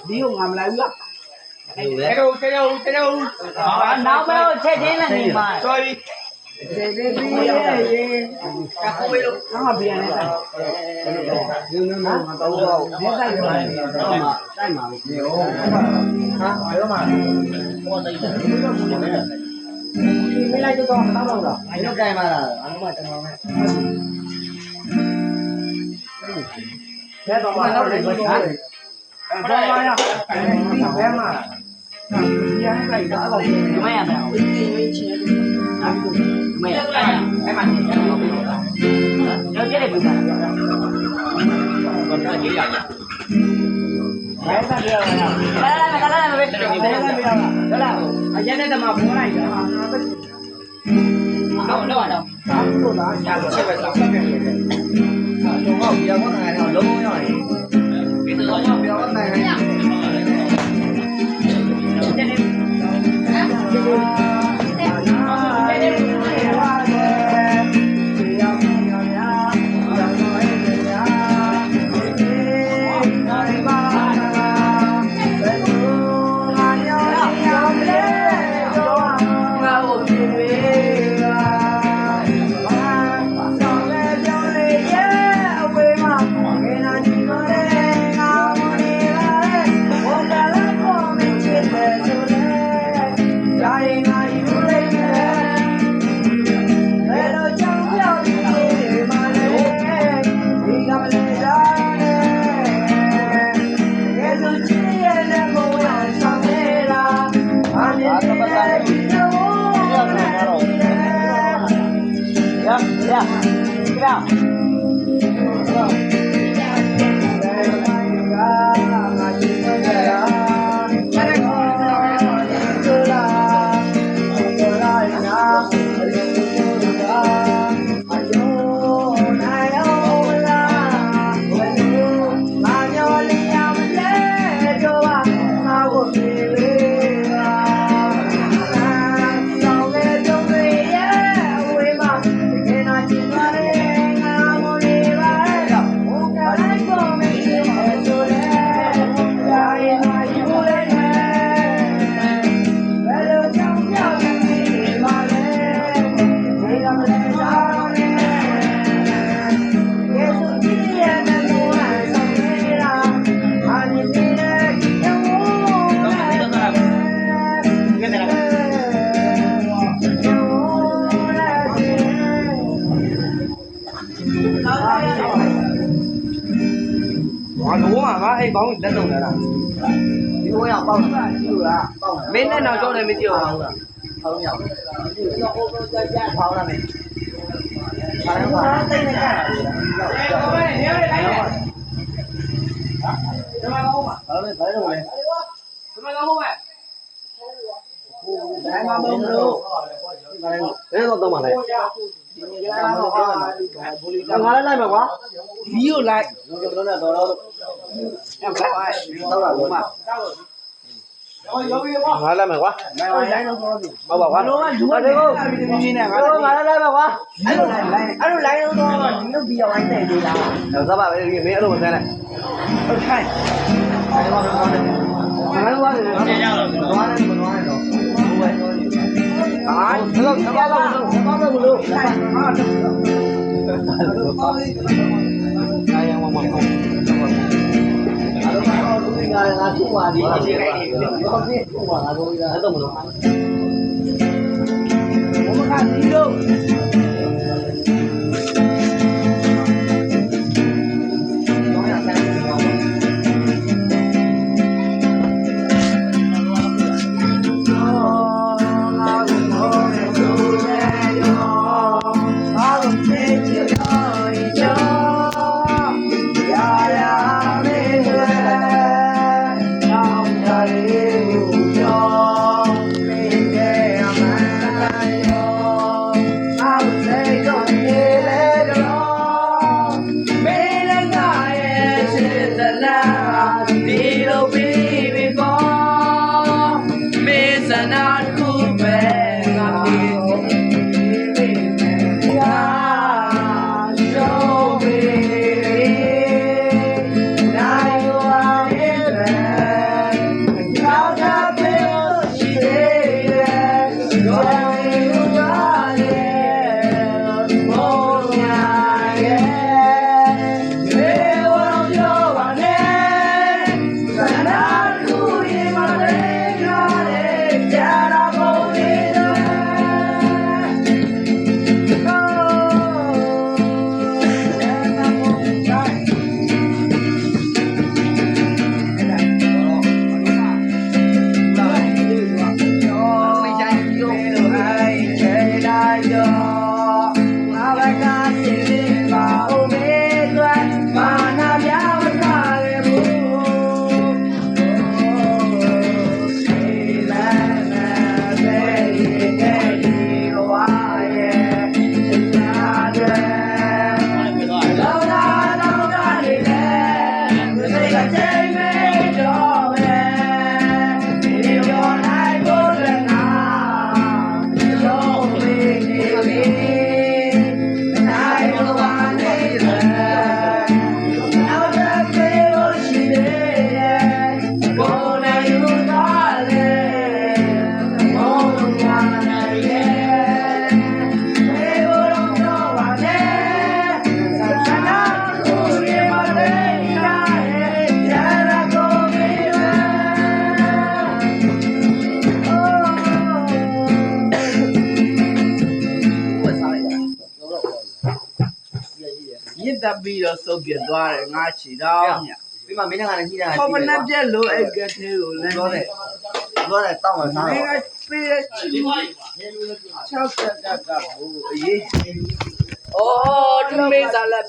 đi không làm lại nữa cái đâu nào mà chơi thế là gì mà chơi đi nó mà biển này nhưng nó mà tàu vào hết tay mà nhiều hả phải không mà mấy lại cho con tao đâu rồi anh nó cây mà là anh mà trong này thế tao mà nó để hả tao mà nha đi em mà cái này đã vào mấy anh nào mấy cái mặt nhớ chết này bị còn nó chỉ là đấy là điều này đó là ở dưới đây là mà bố này đâu đâu nhà của chị phải sống cái này đúng không giờ có ngày nào luôn rồi cái từ đó nhau cái này đúng mà bác hay có người ta dùng này là đi mua nào bao bên đây nào cho này mới chịu không nhở bao là mình တိုင်းမှာမလို့ဘယ်တော့တော့မှလဲငါလည်းလိုက်မှာကွာဗီယိုလိုက်ကျွန်တော်တို့တော့တော့အဲ့ဘာတော့လာလို့မငါလိုက်မှာကွာလိုက်တော့ဟုတ်ပါကွာလူကလူတွေကိုနေနေငါလည်းလိုက်မှာကွာအဲ့လိုလိုက်တော့ဒီလိုဗီယိုလိုက်တဲ့သေးလားသဘာပဲမင်းအဲ့လိုမစမ်းနဲ့ဟုတ်ခိုင်းငါလည်းသွားတယ်သွားတယ်တော့အာဘယ်လိုကြပါ့မလို့အာရမမဟုတ်လူငါငါထုတ်ပါဒီအခြေခိုင်းနေတယ်ဘာဖြစ်ထုတ်ပါငါတို့အဲ့တော့မလို့ဘုမကဒီလိုတက်ပြီးတော့စုပ်ပြသွားတယ်ငါချီတော့ညပြီးမှမင်းကလည်းညှိတာဟောမနှက်ပြက်လို့အဲ့ကတဲ့ကိုလည်းပြောတယ်တောက်မှစားတယ်မင်းကပြေးချီ60တက်ကဘူးအေးအော်သူမေးစားလက်